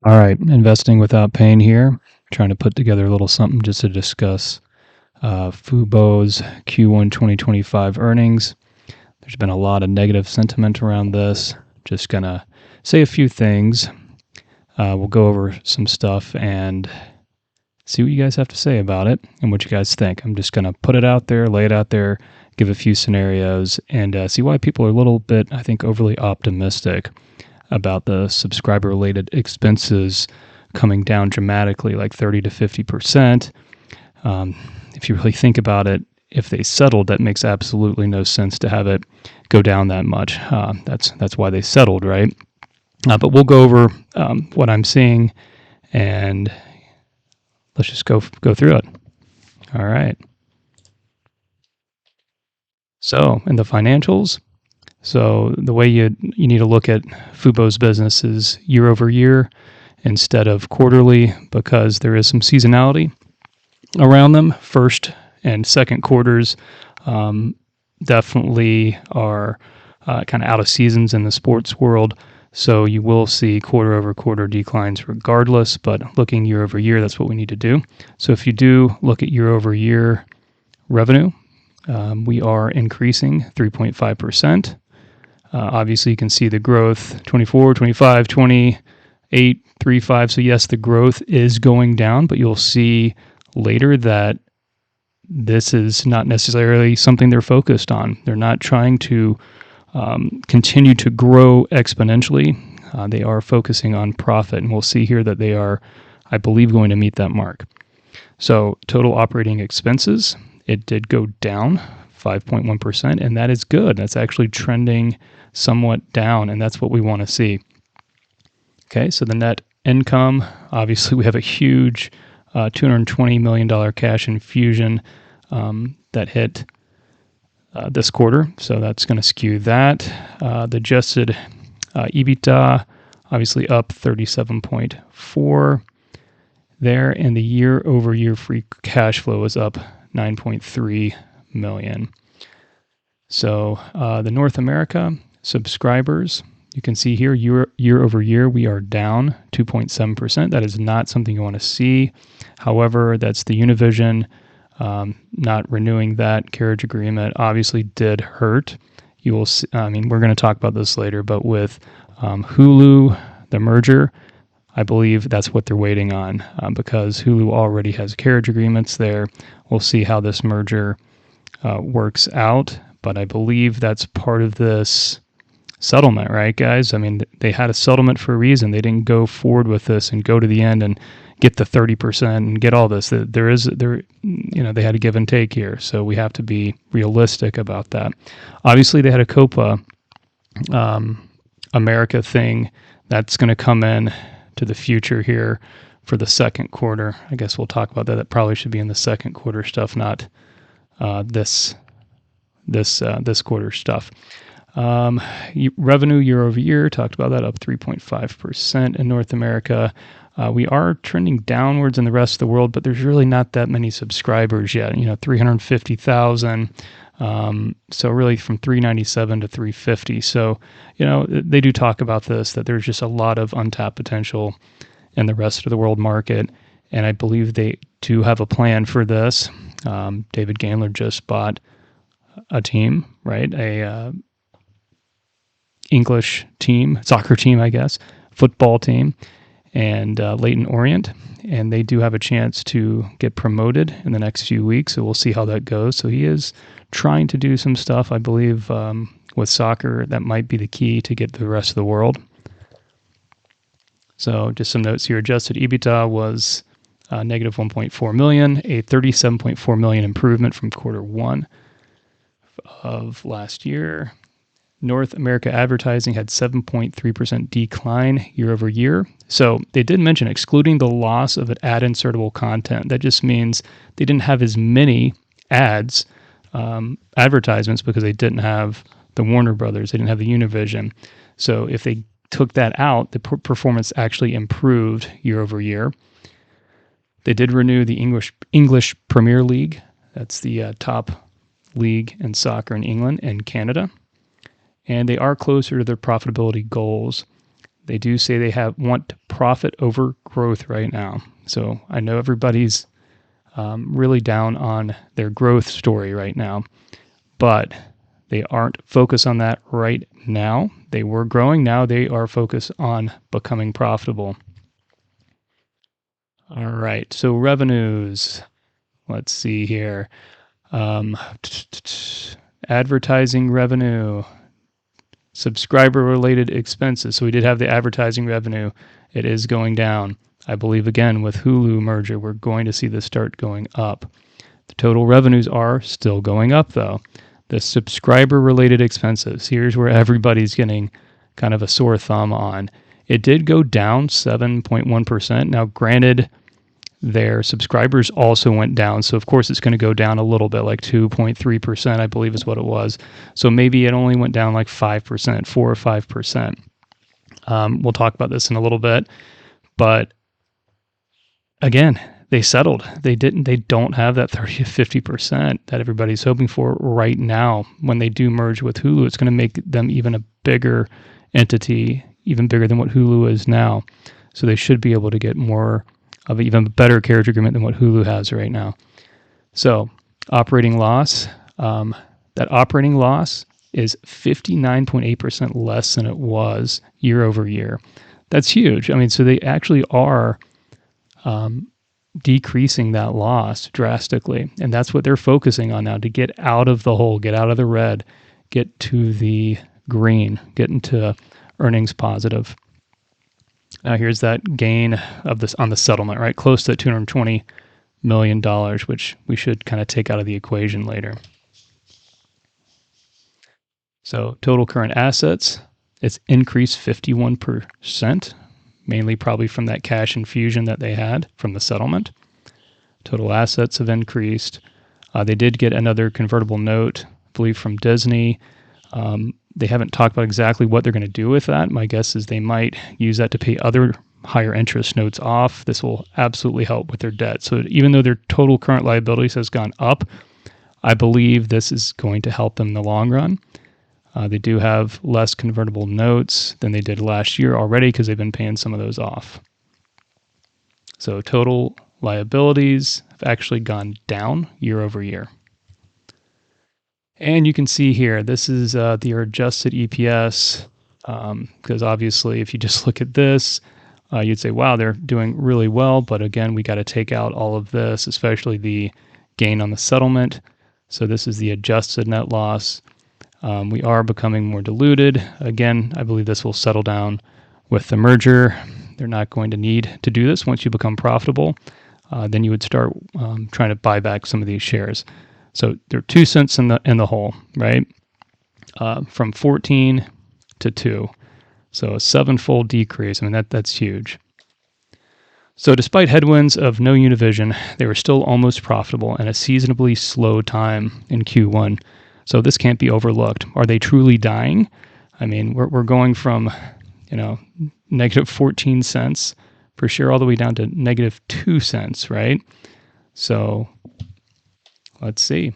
All right, investing without pain here. Trying to put together a little something just to discuss Fubo's Q1 2025 earnings. There's been a lot of negative sentiment around this. Just gonna say a few things. We'll go over some stuff and see what you guys have to say about it and what you guys think. I'm just gonna put it out there, lay it out there, give a few scenarios, and see why people are a little bit, I think, overly optimistic about the subscriber related expenses coming down dramatically, like 30 to 50%. If you really think about it, if they settled, that makes absolutely no sense to have it go down that much. That's why they settled, right? But we'll go over what I'm seeing, and let's just go through it. All right. So in the financials, so the way you need to look at Fubo's business is year over year instead of quarterly, because there is some seasonality around them. First and second quarters definitely are kind of out of seasons in the sports world. So you will see quarter over quarter declines regardless, but looking year over year, that's what we need to do. So if you do look at year over year revenue, we are increasing 3.5%. Obviously, you can see the growth 24, 25, 28, 35. So, yes, the growth is going down, but you'll see later that this is not necessarily something they're focused on. They're not trying to continue to grow exponentially. They are focusing on profit, and we'll see here that they are, I believe, going to meet that mark. So, total operating expenses, it did go down 5.1%, and that is good. That's actually trending somewhat down, and that's what we want to see. Okay, so the net income, obviously we have a huge $220 million cash infusion that hit this quarter, so that's going to skew that. The adjusted EBITDA, obviously up 37.4 there, and the year-over-year free cash flow is up 9.3 million. So the North America subscribers, you can see here year over year we are down 2.7%. That is not something you want to see. However, that's the Univision not renewing that carriage agreement obviously did hurt. You will see, I mean, we're going to talk about this later, but with Hulu, the merger, I believe that's what they're waiting on because Hulu already has carriage agreements there. We'll see how this merger works out, but I believe that's part of this settlement, right, guys? I mean, they had a settlement for a reason. They didn't go forward with this and go to the end and get the 30% and get all this. They had a give and take here, so we have to be realistic about that. Obviously, they had a Copa America thing that's going to come in to the future here for the second quarter. I guess we'll talk about that. That probably should be in the second quarter stuff, not this quarter stuff. Revenue year over year, talked about that, up 3.5% in North America. We are trending downwards in the rest of the world, but there's really not that many subscribers yet. 350,000. So really from 397 to 350. So, they do talk about this, that there's just a lot of untapped potential in the rest of the world market. And I believe they do have a plan for this. David Gandler just bought a team, right? A English team, soccer team, I guess, football team, and Leyton Orient. And they do have a chance to get promoted in the next few weeks. So we'll see how that goes. So he is trying to do some stuff, I believe, with soccer. That might be the key to get to the rest of the world. So just some notes here. Adjusted EBITDA was negative 1.4 million, a 37.4 million improvement from quarter one of last year. North America advertising had 7.3% decline year over year. So they did mention excluding the loss of ad insertable content. That just means they didn't have as many ads, advertisements, because they didn't have the Warner Brothers. They didn't have the Univision. So if they took that out, the performance actually improved year over year. They did renew the English Premier League. That's the top league in soccer in England and Canada. And they are closer to their profitability goals. They do say they want profit over growth right now. So I know everybody's really down on their growth story right now, but they aren't focused on that right now. They were growing. Now they are focused on becoming profitable. All right. So revenues. Let's see here. Advertising revenue. Subscriber-related expenses. So we did have the advertising revenue. It is going down. I believe, again, with Hulu merger, we're going to see this start going up. The total revenues are still going up, though. The subscriber-related expenses, here's where everybody's getting kind of a sore thumb on. It did go down 7.1%. Now, granted, their subscribers also went down. So, of course, it's going to go down a little bit, like 2.3%, I believe is what it was. So maybe it only went down like 5%, 4 or 5%. We'll talk about this in a little bit. But again, they settled. They don't have that 30 to 50% that everybody's hoping for right now. When they do merge with Hulu, it's going to make them even a bigger entity, even bigger than what Hulu is now. So they should be able to get more of an even better carriage agreement than what Hulu has right now. So operating loss, that operating loss is 59.8% less than it was year over year. That's huge. I mean, so they actually are decreasing that loss drastically. And that's what they're focusing on now, to get out of the hole, get out of the red, get to the green, get into earnings positive. Now here's that gain of this on the settlement, right? Close to $220 million, which we should kind of take out of the equation later. So total current assets, it's increased 51%, mainly probably from that cash infusion that they had from the settlement. Total assets have increased. They did get another convertible note, I believe, from Disney. They haven't talked about exactly what they're going to do with that. My guess is they might use that to pay other higher interest notes off. This will absolutely help with their debt. So even though their total current liabilities has gone up, I believe this is going to help them in the long run. They do have less convertible notes than they did last year already because they've been paying some of those off. So total liabilities have actually gone down year over year. And you can see here, this is their adjusted EPS, because obviously if you just look at this, you'd say, wow, they're doing really well. But again, we got to take out all of this, especially the gain on the settlement. So this is the adjusted net loss. We are becoming more diluted. Again, I believe this will settle down with the merger. They're not going to need to do this once you become profitable. Then you would start trying to buy back some of these shares. So they're 2 cents in the hole, right? From 14 to 2. So a 7-fold decrease. I mean, that's huge. So despite headwinds of no Univision, they were still almost profitable in a seasonably slow time in Q1. So this can't be overlooked. Are they truly dying? I mean, we're going from, negative 14 cents per share all the way down to negative 2 cents, right? So let's see.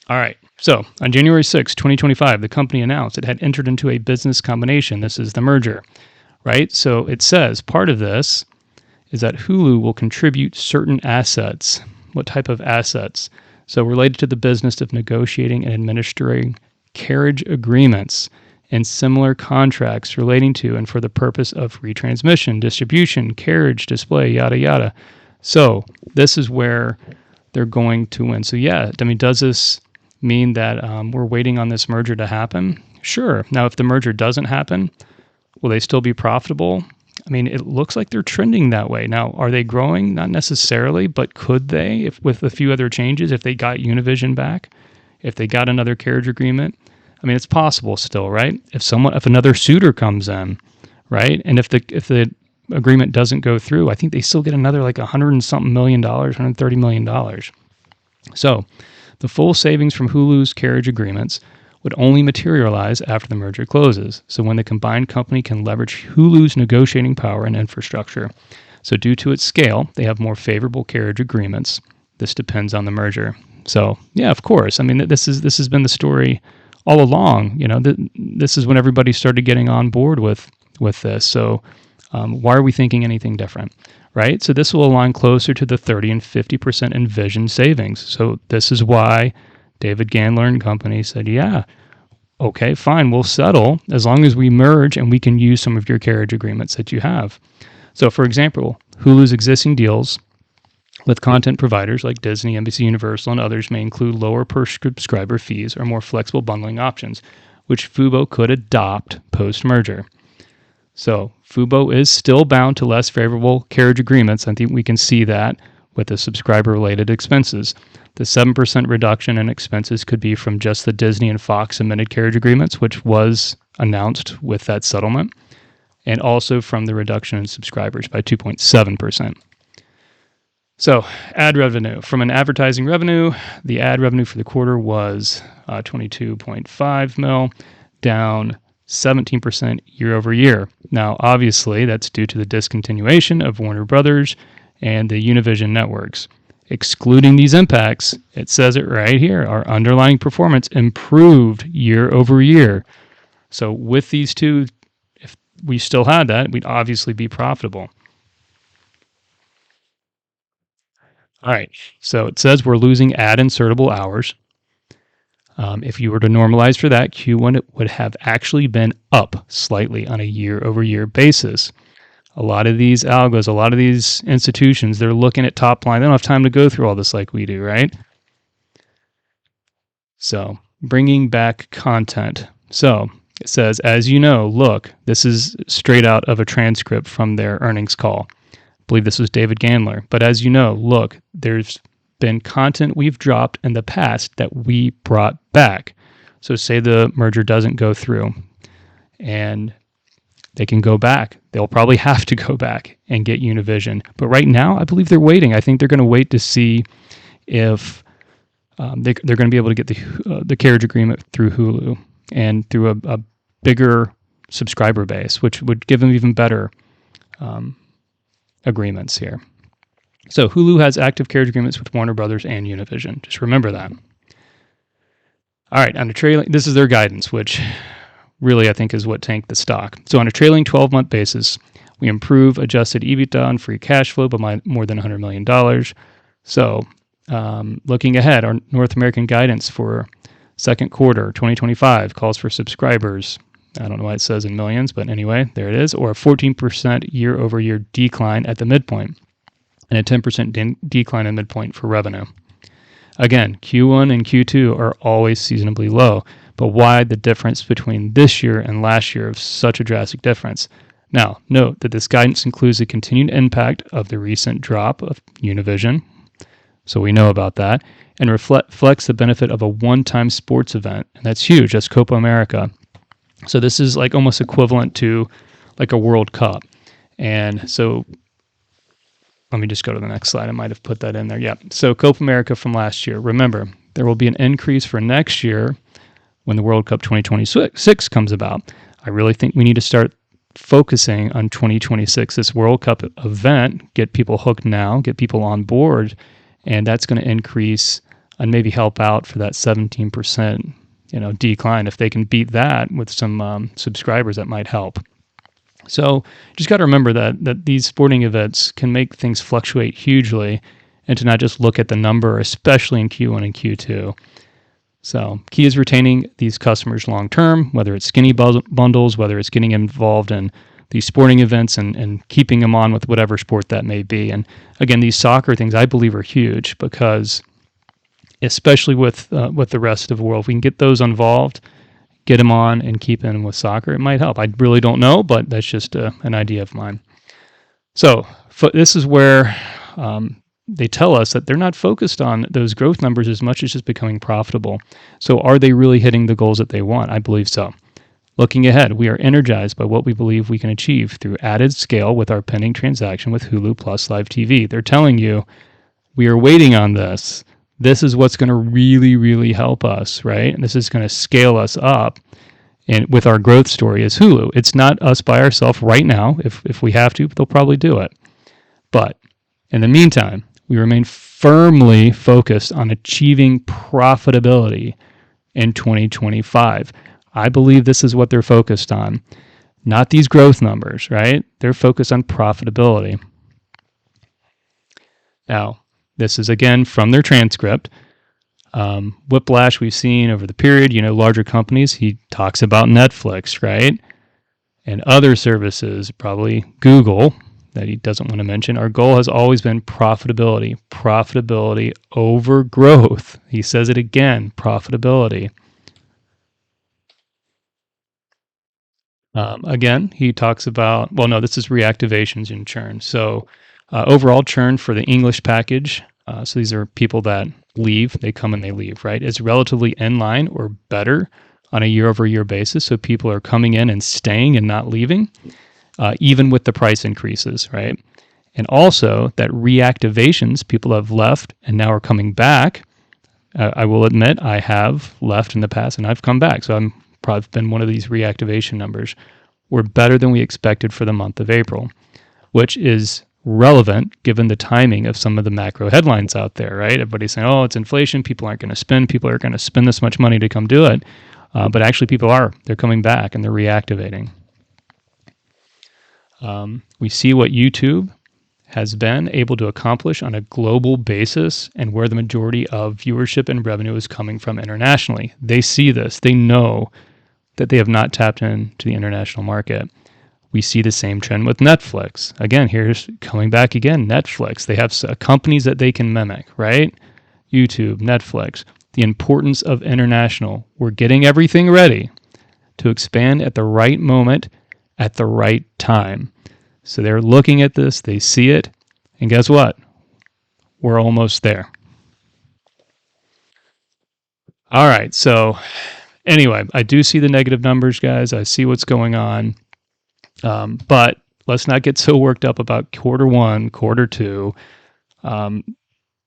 All right. So on January 6, 2025, the company announced it had entered into a business combination. This is the merger, right? So it says part of this is that Hulu will contribute certain assets. What type of assets? So related to the business of negotiating and administering carriage agreements and similar contracts relating to and for the purpose of retransmission, distribution, carriage, display, yada, yada. So this is where they're going to win. So yeah, I mean, does this mean that we're waiting on this merger to happen? Sure. Now, if the merger doesn't happen, will they still be profitable? I mean, it looks like they're trending that way. Now, are they growing? Not necessarily, but could they, if with a few other changes, if they got Univision back, if they got another carriage agreement? I mean, it's possible still, right? If another suitor comes in, right? And if the agreement doesn't go through, I think they still get another like $100 and something million, $130 million. So the full savings from Hulu's carriage agreements would only materialize after the merger closes. So when the combined company can leverage Hulu's negotiating power and infrastructure. So due to its scale, they have more favorable carriage agreements. This depends on the merger. So yeah, of course. I mean, this has been the story all along. This is when everybody started getting on board with with this. So why are we thinking anything different, right? So this will align closer to the 30 and 50% envisioned savings. So this is why David Gandler and company said, yeah, okay, fine, we'll settle as long as we merge and we can use some of your carriage agreements that you have. So for example, Hulu's existing deals with content providers like Disney, NBC Universal, and others may include lower per subscriber fees or more flexible bundling options, which Fubo could adopt post-merger. So Fubo is still bound to less favorable carriage agreements. I think we can see that with the subscriber-related expenses. The 7% reduction in expenses could be from just the Disney and Fox amended carriage agreements, which was announced with that settlement, and also from the reduction in subscribers by 2.7%. So ad revenue. From an advertising revenue, the ad revenue for the quarter was 22.5 mil, down 17% year over year. Now, obviously, that's due to the discontinuation of Warner Brothers and the Univision networks. Excluding these impacts, it says it right here, our underlying performance improved year over year. So with these two, if we still had that, we'd obviously be profitable. All right, so it says we're losing ad insertable hours. If you were to normalize for that, Q1 would have actually been up slightly on a year-over-year basis. A lot of these algos, a lot of these institutions, they're looking at top line. They don't have time to go through all this like we do, right? So bringing back content. So it says, as you know, look, this is straight out of a transcript from their earnings call. I believe this was David Gandler. But as you know, look, there's been content we've dropped in the past that we brought back. So say the merger doesn't go through and they can go back. They'll probably have to go back and get Univision. But right now, I believe they're waiting. I think they're going to wait to see if they're going to be able to get the carriage agreement through Hulu and through a bigger subscriber base, which would give them even better agreements here. So Hulu has active carriage agreements with Warner Brothers and Univision. Just remember that. All right, on a trailing, this is their guidance, which really I think is what tanked the stock. So on a trailing 12-month basis, we improve adjusted EBITDA and free cash flow by more than $100 million. So looking ahead, our North American guidance for second quarter 2025 calls for subscribers. I don't know why it says in millions, but anyway, there it is, or a 14% year-over-year decline at the midpoint, and a 10% decline in midpoint for revenue. Again, Q1 and Q2 are always seasonably low, but why the difference between this year and last year of such a drastic difference? Now, note that this guidance includes the continued impact of the recent drop of Univision, so we know about that, and reflects the benefit of a one-time sports event, and that's huge. That's Copa America. So this is like almost equivalent to like a World Cup. And so let me just go to the next slide. I might have put that in there. Yeah. So Copa America from last year. Remember, there will be an increase for next year when the World Cup 2026 comes about. I really think we need to start focusing on 2026, this World Cup event, get people hooked now, get people on board, and that's going to increase and maybe help out for that 17% decline. If they can beat that with some subscribers, that might help. So just got to remember that these sporting events can make things fluctuate hugely, and to not just look at the number, especially in Q1 and Q2. So key is retaining these customers long term, whether it's skinny bundles, whether it's getting involved in these sporting events and keeping them on with whatever sport that may be. And again, these soccer things I believe are huge because especially with the rest of the world, if we can get those involved, get them on and keep in with soccer, it might help. I really don't know, but that's just an idea of mine. So this is where they tell us that they're not focused on those growth numbers as much as just becoming profitable. So are they really hitting the goals that they want? I believe so. Looking ahead, we are energized by what we believe we can achieve through added scale with our pending transaction with Hulu Plus Live TV. They're telling you, we are waiting on this. This is what's going to really, really help us, right? And this is going to scale us up. And with our growth story as Hulu, it's not us by ourselves right now. If we have to, they'll probably do it. But in the meantime, we remain firmly focused on achieving profitability in 2025. I believe this is what they're focused on. not these growth numbers, right? They're focused on profitability. Now, this is again from their transcript. Whiplash we've seen over the period, larger companies, he talks about Netflix, right? And other services, probably Google, that he doesn't want to mention. Our goal has always been profitability over growth. He says it again, profitability. Again, he talks about, well, no, this is reactivations and churn. So overall churn for the English package, so these are people that leave, they come and they leave, right? Is relatively in line or better on a year-over-year basis. So people are coming in and staying and not leaving, even with the price increases, right? And also that reactivations, people have left and now are coming back. I will admit I have left in the past and I've come back. So I'm probably been one of these reactivation numbers. Were better than we expected for the month of April, which is relevant given the timing of some of the macro headlines out there, right? Everybody's saying, oh, it's inflation. People aren't going to spend. People aren't going to spend this much money to come do it. But actually people are. They're coming back and they're reactivating. We see what YouTube has been able to accomplish on a global basis and where the majority of viewership and revenue is coming from internationally. They see this. They know that they have not tapped into the international market. We see the same trend with Netflix. Again, here's coming back again, Netflix. They have companies that they can mimic, right? YouTube, Netflix. The importance of international. We're getting everything ready to expand at the right moment, at the right time. So they're looking at this, they see it, and guess what? We're almost there. All right, so anyway, I do see the negative numbers, guys. I see what's going on. But let's not get so worked up about quarter one, quarter two.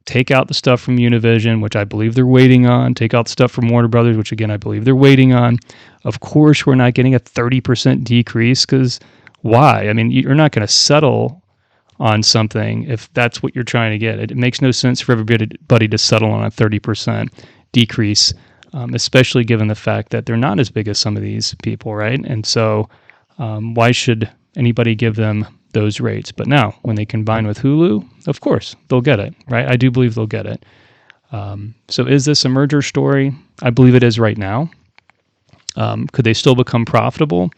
Take out the stuff from Univision, which I believe they're waiting on. Take out the stuff from Warner Brothers, which again, I believe they're waiting on. Of course, we're not getting a 30% decrease because why? I mean, you're not going to settle on something if that's what you're trying to get. It makes no sense for everybody to settle on a 30% decrease, especially given the fact that they're not as big as some of these people, right? And so why should anybody give them those rates? But now, when they combine with Hulu, of course, they'll get it, right? I do believe they'll get it. So is this a merger story? I believe it is right now. Could they still become profitable?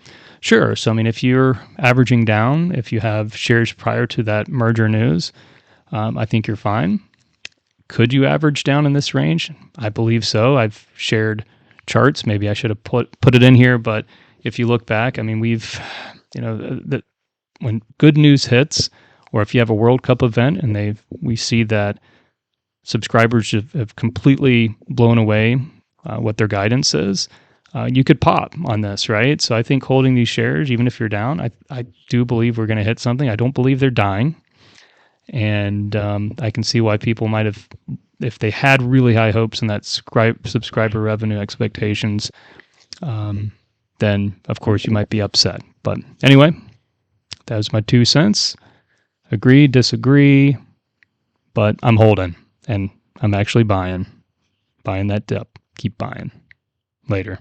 Sure. So, I mean, if you're averaging down, if you have shares prior to that merger news, I think you're fine. Could you average down in this range? I believe so. I've shared charts. Maybe I should have put it in here, but if you look back, I mean, when good news hits, or if you have a World Cup event and we see that subscribers have completely blown away what their guidance is, you could pop on this, right? So I think holding these shares, even if you're down, I do believe we're going to hit something. I don't believe they're dying. And I can see why people might have, if they had really high hopes in that subscriber revenue expectations, then of course you might be upset. But anyway, that was my 2 cents. Agree, disagree, but I'm holding and I'm actually buying that dip. Keep buying. Later.